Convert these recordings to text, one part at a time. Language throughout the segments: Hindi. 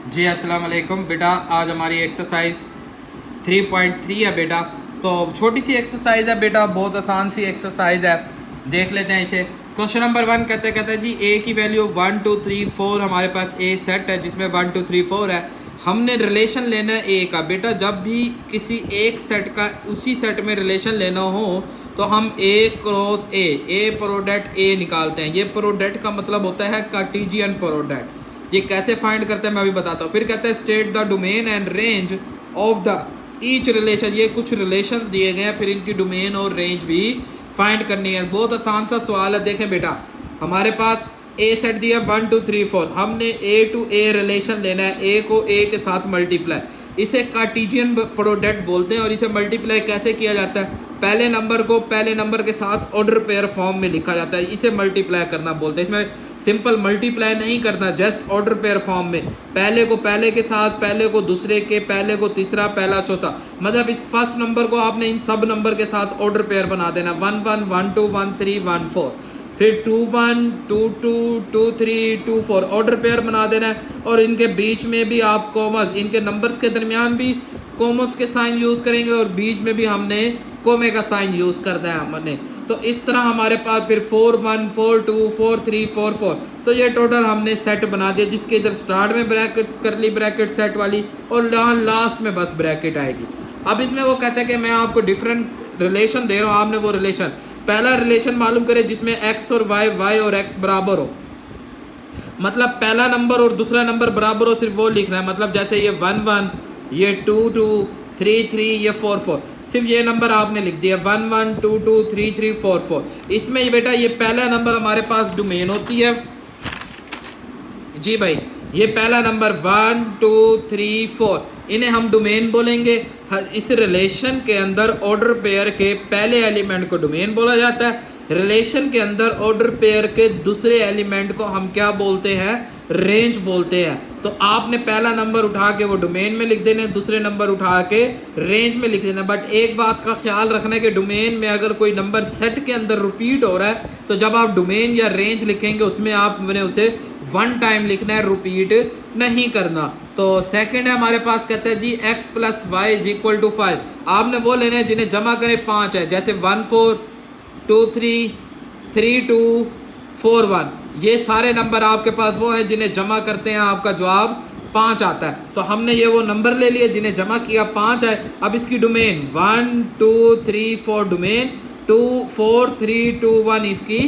जी अस्सलाम वालेकुम बेटा। आज हमारी एक्सरसाइज 3.3 है बेटा। तो छोटी सी एक्सरसाइज है बेटा, बहुत आसान सी एक्सरसाइज है। देख लेते हैं इसे। क्वेश्चन नंबर 1 कहते हैं जी ए की वैल्यू 1 2 3 4। हमारे पास ए सेट है जिसमें 1 2 3 4 है। हमने रिलेशन लेना है ए का। बेटा जब भी किसी एक सेट का उसी सेट में रिलेशन लेना हो तो हम ए क्रॉस ए प्रोडक्ट ए निकालते हैं। ये प्रोडक्ट का मतलब होता है कार्टेशियन प्रोडक्ट। ये कैसे फाइंड करते हैं मैं अभी बताता हूँ। फिर कहते हैं state the domain and range of the each relation. ये कुछ रिलेशन दिए गए हैं, फिर इनकी डोमेन और रेंज भी फाइंड करनी है। बहुत आसान सा सवाल है। देखें बेटा, हमारे पास ए सेट दिया 1 2 3 4। हमने ए टू ए रिलेशन लेना है, ए को ए के साथ मल्टीप्लाई। इसे कार्टेशियन प्रोडक्ट बोलते हैं। और इसे मल्टीप्लाई कैसे किया जाता है? पहले नंबर को पहले नंबर के साथ ऑर्डर पेयर फॉर्म में लिखा जाता है, इसे मल्टीप्लाई करना बोलते हैं। इसमें सिंपल मल्टीप्लाई नहीं करना, जस्ट ऑर्डर पेयर फॉर्म में पहले को पहले के साथ, पहले को दूसरे के, पहले को तीसरा, पहला चौथा। मतलब इस फर्स्ट नंबर को आपने इन सब नंबर के साथ ऑर्डर पेयर बना देना। 1 1 1 2 1 3 1 4, फिर 2 1 2 2 2 3 2 4 ऑर्डर पेयर बना देना है। और इनके बीच में भी आप कॉमस, इनके नंबर्स के दरमियान भी कॉमस के साइन यूज़ करेंगे और बीच में भी हमने कोमे का साइन यूज़ करना है हमने। तो इस तरह हमारे पास फिर 4 1 4 2 4 3 4 4। तो ये टोटल हमने सेट बना दिया, जिसके इधर स्टार्ट में ब्रैकेट्स, करली ब्रैकेट सेट वाली, और लास्ट में बस ब्रैकेट आएगी। अब इसमें वो कहते हैं कि मैं आपको डिफरेंट रिलेशन दे रहा हूँ। आपने वो रिलेशन, पहला रिलेशन मालूम करे जिसमें एक्स और वाई और एक्स बराबर हो। मतलब पहला नंबर और दूसरा नंबर बराबर हो, सिर्फ वो लिखना है। मतलब जैसे ये 1 1, ये 2 2, 3 3, ये 4 4। सिर्फ ये नंबर आपने लिख दिया 1 1 2 2 3 3 4 4। इसमें ये बेटा ये पहला नंबर हमारे पास डोमेन होती है। जी भाई, ये पहला नंबर 1 2 3 4, इन्हें हम डोमेन बोलेंगे। इस रिलेशन के अंदर ऑर्डर पेयर के पहले एलिमेंट को डोमेन बोला जाता है। रिलेशन के अंदर ऑर्डर पेयर के दूसरे एलिमेंट को हम क्या बोलते हैं? रेंज बोलते हैं। तो आपने पहला नंबर उठा के वो डोमेन में लिख देना, दूसरे नंबर उठा के रेंज में लिख देना। बट एक बात का ख्याल रखना है कि डोमेन में अगर कोई नंबर सेट के अंदर रिपीट हो रहा है तो जब आप डोमेन या रेंज लिखेंगे उसमें आपने उसे 1 टाइम लिखना है, रिपीट नहीं करना। तो सेकंड है हमारे पास, कहते हैं जी x plus y is equal to 5। आपने वो लेने हैं जिन्हें जमा करें 5 है, जैसे 1 4 2 3 3 2 4 1। ये सारे नंबर आपके पास वो हैं जिन्हें जमा करते हैं आपका जवाब 5 आता है। तो हमने ये वो नंबर ले लिए जिन्हें जमा किया 5 है। अब इसकी डोमेन 1 2 3 4 डोमेन, 2 4 3 2 1 इसकी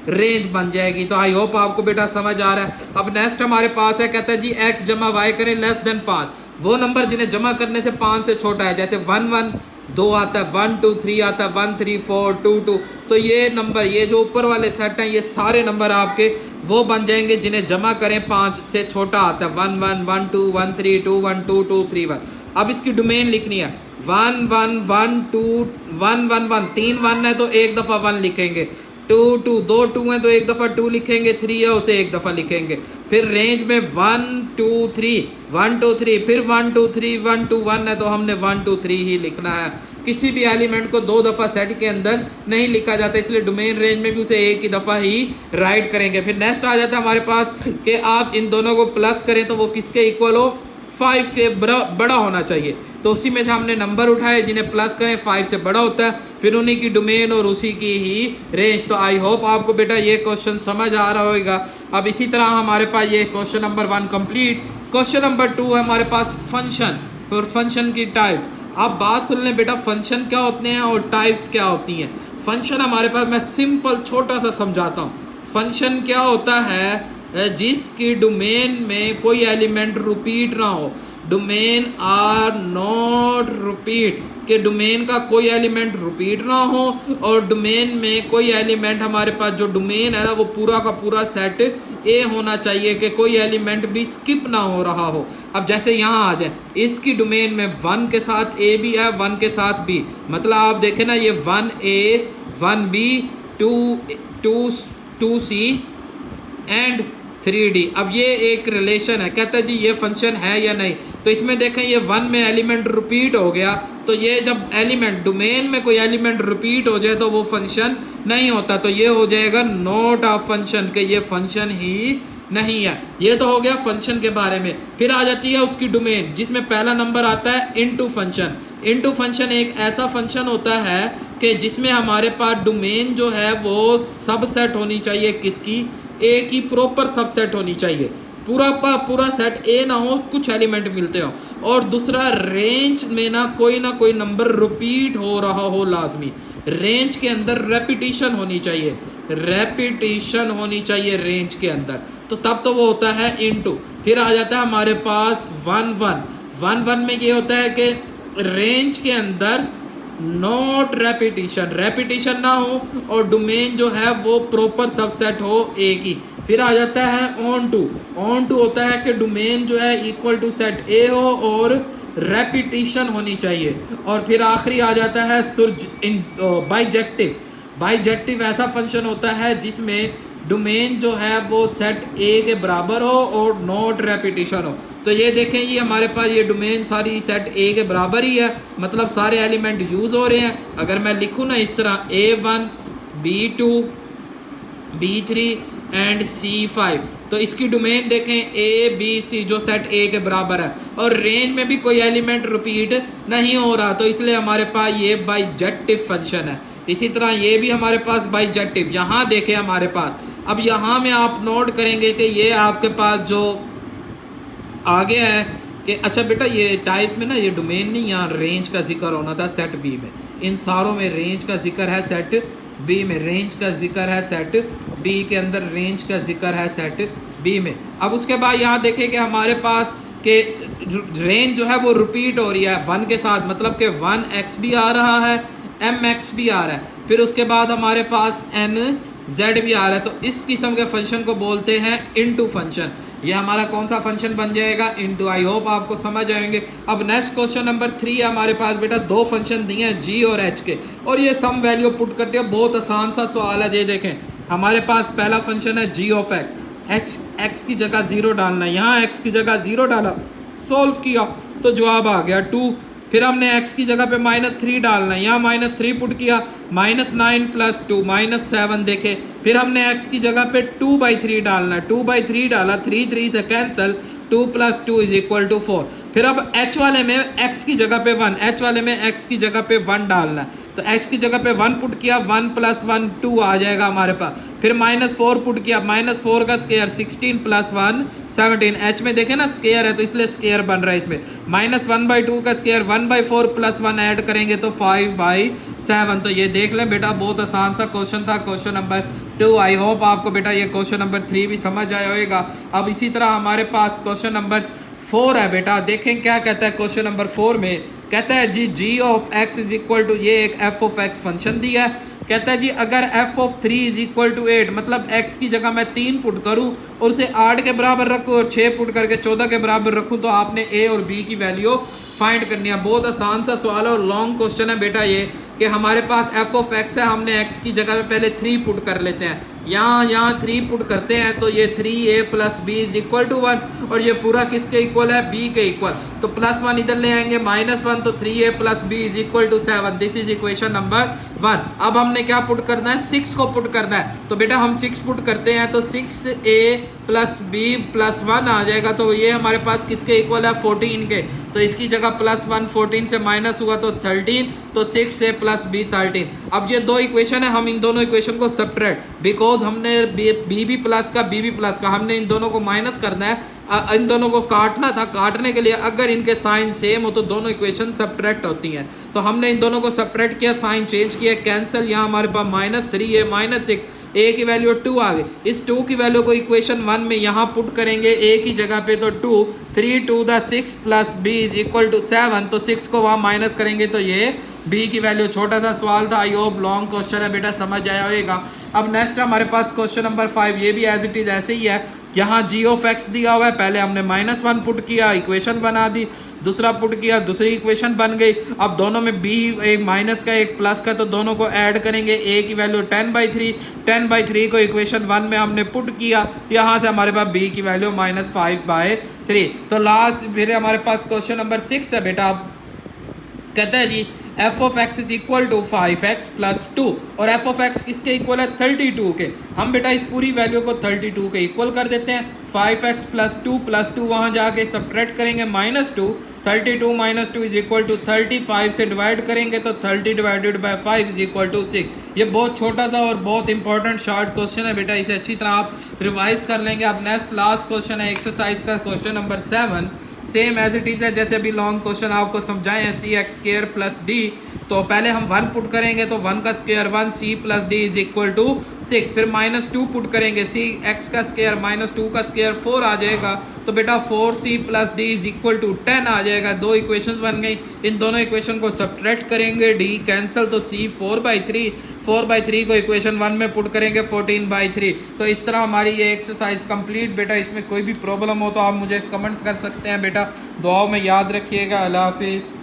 रेंज बन जाएगी। तो आई होप आपको बेटा समझ आ रहा है। अब नेक्स्ट हमारे पास है, कहता है जी x जमा वाई करें लेस देन 5। वो नंबर जिन्हें जमा करने से 5 से छोटा है, जैसे 1 1 2 आता है, 1 2 3 आता है, 1 3 4 2 2। तो ये नंबर, ये जो ऊपर वाले सेट हैं, ये सारे नंबर आपके वो बन जाएंगे जिन्हें जमा करें 5 से छोटा आता है। 1 1 1 2 1 3 2 1 2 2 3 1। अब इसकी डोमेन लिखनी है 1 1 1 2 1 1 1। 3 1 है तो एक दफ़ा 1 लिखेंगे, 2 2 2 2 है तो एक दफ़ा 2 लिखेंगे, 3 है उसे एक दफ़ा लिखेंगे। फिर रेंज में 1 2 3 1 2 3, फिर 1 2 3 1 2 1 है तो हमने 1 2 3 ही लिखना है। किसी भी एलिमेंट को 2 दफ़ा सेट के अंदर नहीं लिखा जाता, इसलिए डोमेन रेंज में भी उसे एक ही दफ़ा ही राइट करेंगे। फिर नेक्स्ट आ जाता है हमारे पास कि आप इन दोनों को प्लस करें तो वो किसके इक्वल हो? 5 के बड़ा होना चाहिए। तो उसी में से हमने नंबर उठाए जिन्हें प्लस करें 5 से बड़ा होता है, फिर उन्हीं की डोमेन और उसी की ही रेंज। तो आई होप आपको बेटा ये क्वेश्चन समझ आ रहा होगा। अब इसी तरह हमारे पास ये question number 1 complete. Question number 2 है हमारे पास फंक्शन और फंक्शन की टाइप्स। आप बात सुन लें बेटा, फंक्शन क्या होते हैं और टाइप्स क्या होती हैं। फंक्शन हमारे पास, मैं सिंपल छोटा सा समझाता हूँ। फंक्शन क्या होता है? जिसकी डोमेन में कोई एलिमेंट रिपीट ना हो। डोमेन आर नॉट रिपीट, के डोमेन का कोई एलिमेंट रिपीट ना हो और डोमेन में कोई एलिमेंट, हमारे पास जो डोमेन है ना वो पूरा का पूरा सेट ए होना चाहिए, कि कोई एलिमेंट भी स्किप ना हो रहा हो। अब जैसे यहाँ आ जाए, इसकी डोमेन में 1 के साथ ए भी है, 1 के साथ बी। मतलब आप देखें ना, ये 1A 1B 2C and 3D। अब ये एक रिलेशन है। कहता है जी ये फंक्शन है या नहीं। तो इसमें देखें ये 1 में एलिमेंट रिपीट हो गया, तो ये जब एलिमेंट डोमेन में कोई एलिमेंट रिपीट हो जाए तो वो फंक्शन नहीं होता। तो ये हो जाएगा नॉट अ फंक्शन, के ये फंक्शन ही नहीं है। ये तो हो गया फंक्शन के बारे में। फिर आ जाती है उसकी डोमेन, जिसमें पहला नंबर आता है इनटू फंक्शन। इनटू फंक्शन एक ऐसा फंक्शन होता है कि जिसमें हमारे पास डोमेन जो है वो सबसेट होनी चाहिए, किसकी, ए की प्रॉपर सबसेट होनी चाहिए, पूरा का पूरा सेट ए ना हो, कुछ एलिमेंट मिलते हो। और दूसरा, रेंज में ना कोई नंबर रिपीट हो रहा हो लाजमी, रेंज के अंदर रेपिटेशन होनी चाहिए, रेपिटेशन होनी चाहिए रेंज के अंदर, तो तब तो वो होता है इनटू। फिर आ जाता है हमारे पास 1 1 1 1 में ये होता है कि रेंज के अंदर नॉट रेपिटेशन, रेपिटेशन ना हो और डोमेन जो है वो प्रॉपर सबसेट हो ए की। फिर आ जाता है ऑन टू, ऑन टू होता है कि डोमेन जो है इक्वल टू सेट ए हो और रेपिटेशन होनी चाहिए। और फिर आखिरी आ जाता है सुर्ज इन बाइजेक्टिव। बाइजेक्टिव ऐसा फंक्शन होता है जिसमें डोमेन जो है वो सेट ए के बराबर हो और नॉट रेपिटेशन हो। तो ये देखें, ये हमारे पास ये डोमेन सारी सेट ए के बराबर ही है, मतलब सारे एलिमेंट यूज़ हो रहे हैं। अगर मैं लिखूँ ना इस तरह A1 B2 B3 and C5, तो इसकी डोमेन देखें A B C जो सेट A के बराबर है, और रेंज में भी कोई एलिमेंट रिपीट नहीं हो रहा, तो इसलिए हमारे पास ये बाइजेक्टिव फंक्शन है। इसी तरह ये भी हमारे पास बाइजेक्टिव। यहाँ देखें हमारे पास, अब यहाँ में आप नोट करेंगे कि ये आपके पास जो आगे है कि अच्छा बेटा ये टाइप में ना ये डोमेन नहीं, यहाँ रेंज का जिक्र होना था सेट बी में, इन सारों में रेंज का जिक्र है सेट बी में, रेंज का जिक्र है सेट बी के अंदर, रेंज का जिक्र है सेट बी में। अब उसके बाद यहाँ देखें कि हमारे पास के रेंज जो है वो रिपीट हो रही है 1 के साथ, मतलब कि 1x भी आ रहा है, mx भी आ रहा है, फिर उसके बाद हमारे पास nz भी आ रहा है। तो इस किस्म के फंक्शन को बोलते हैं इनटू फंक्शन। ये हमारा कौन सा फंक्शन बन जाएगा, इनटू। आई होप आपको समझ आएंगे। अब नेक्स्ट क्वेश्चन नंबर 3 है हमारे पास बेटा, दो फंक्शन दिए हैं g और h के, और ये सम वैल्यू पुट करते हैं। बहुत आसान सा सवाल है, ये देखें हमारे पास पहला फंक्शन है g ऑफ x, x की जगह 0 डालना है, यहाँ x की जगह 0 डाला, सोल्व किया तो जवाब आ गया 2। फिर हमने x की जगह पे -3 डालना है, यहाँ -3 पुट किया, -9 + 2 -7 देखे। फिर हमने x की जगह पे 2/3 डालना है, 2/3 डाला, 3 3 से कैंसिल, 2 + 2 = 4। फिर अब h वाले में x की जगह पे 1, h वाले में x की जगह पे 1 डालना है, तो h की जगह पे 1 पुट किया, 1 + 1 2 आ जाएगा हमारे पास। फिर -4 पुट किया, -4 का स्क्वायर 16 + 1 17, h में देखें ना स्क्वायर है तो इसलिए स्क्वायर बन रहा है इसमें। -1/2 का स्क्वायर 1/4 + 1 ऐड करेंगे तो 5/7। तो ये देख लें बेटा, बहुत आसान सा क्वेश्चन था, क्वेश्चन नंबर 2। आई होप आपको बेटा ये क्वेश्चन नंबर 3 भी समझ आया होगा। अब इसी तरह हमारे पास क्वेश्चन नंबर 4 है बेटा, देखें क्या कहता है क्वेश्चन नंबर 4 में। कहता है जी g ऑफ x = ये एक f ऑफ x फंक्शन दिया है। कहता है जी अगर f ऑफ 3 = 8, मतलब x की जगह मैं 3 पुट करूं और उसे 8 के बराबर रखूं और 6 पुट करके 14 के बराबर रखूं, तो आपने a और b की वैल्यू फाइंड करनी है। बहुत आसान सा सवाल है और लॉन्ग क्वेश्चन है बेटा ये, कि हमारे पास f ऑफ x है, हमने x की जगह पे पहले 3 पुट कर लेते हैं, यहाँ 3 पुट करते हैं तो ये 3a + b = 1, और ये पूरा किसके इक्वल है, b के इक्वल। तो +1 इधर ले आएंगे, -1, तो 3a + b = 7। This is equation number 1। अब हमने क्या पुट करना है, 6 को पुट करना है। तो बेटा हम 6 पुट करते हैं तो 6a + b + 1 आ जाएगा, तो ये हमारे पास किसके इक्वल है, 14 के। तो इसकी जगह +1, 14 से माइनस हुआ तो 13, तो 6a + b 13। अब ये दो इक्वेशन है, हम इन दोनों इक्वेशन को सब्ट्रैक्ट, बिकॉज हमने bb+ का bb+ का हमने इन दोनों को माइनस करना है, इन दोनों को काटना था। काटने के लिए अगर इनके साइन सेम हो तो दोनों इक्वेशन सब्ट्रैक्ट होती हैं, तो हमने इन दोनों को सब्ट्रैक्ट किया, साइन चेंज किया, कैंसिल। यहाँ हमारे पास -3a -6, a की वैल्यू 2 आ गई। इस 2 की वैल्यू को इक्वेशन 1 में यहाँ पुट करेंगे a की जगह पे, तो 2 3 2 6 + b = 7, तो 6 को वहाँ माइनस करेंगे तो ये b की वैल्यू। छोटा सा सवाल था, आई होप लॉन्ग क्वेश्चन है बेटा, समझ आया होगा। अब नेक्स्ट हमारे पास क्वेश्चन नंबर 5, ये भी एज इट इज ऐसे ही है। यहाँ g ऑफ x दिया हुआ है, पहले हमने -1 पुट किया, इक्वेशन बना दी, दूसरा पुट किया, दूसरी इक्वेशन बन गई। अब दोनों में b एक माइनस का एक प्लस का, तो दोनों को ऐड करेंगे, a की वैल्यू 10/3, 10/3 को इक्वेशन 1 में हमने पुट किया, यहाँ से हमारे पास b की वैल्यू -5/3। तो लास्ट फिर हमारे पास क्वेश्चन नंबर 6 है बेटा। कहता है G F of X is equal to 5x plus 2 और एफ ऑफ एक्स किसके इक्वल है 32 के। हम बेटा इस पूरी वैल्यू को 32 के इक्वल कर देते हैं। 5x प्लस 2 वहाँ जाके सब्ट्रैक्ट करेंगे -2, 32 - 2 इज इक्वल टू 35 से डिवाइड करेंगे तो 30 divided by 5 is equal to 6। ये बहुत छोटा सा और बहुत इंपॉर्टेंट शॉर्ट क्वेश्चन है बेटा, इसे अच्छी तरह आप रिवाइज कर लेंगे। अब नेक्स्ट लास्ट क्वेश्चन है एक्सरसाइज का question number 7। Same as it is है जैसे अभी लॉन्ग क्वेश्चन आपको समझाए हैं, C X square plus D. तो पहले हम 1 पुट करेंगे तो 1 का square 1, C plus D is equal to 6। फिर -2 पुट करेंगे, सी एक्स का स्क्वायर -2 का स्क्वायर 4 आ जाएगा। तो बेटा 4c plus D is equal to 10 आ जाएगा। दो इक्वेशंस बन गई, इन दोनों इक्वेशन को सब्ट्रैक्ट करेंगे, डी कैंसिल तो c 4/3, 4/3 को इक्वेशन 1 में पुट करेंगे 14/3। तो इस तरह हमारी ये एक्सरसाइज कंप्लीट बेटा। इसमें कोई भी प्रॉब्लम हो तो आप मुझे कमेंट्स कर सकते हैं बेटा। दुआओं में याद रखिएगा। अल्लाह हाफिज़।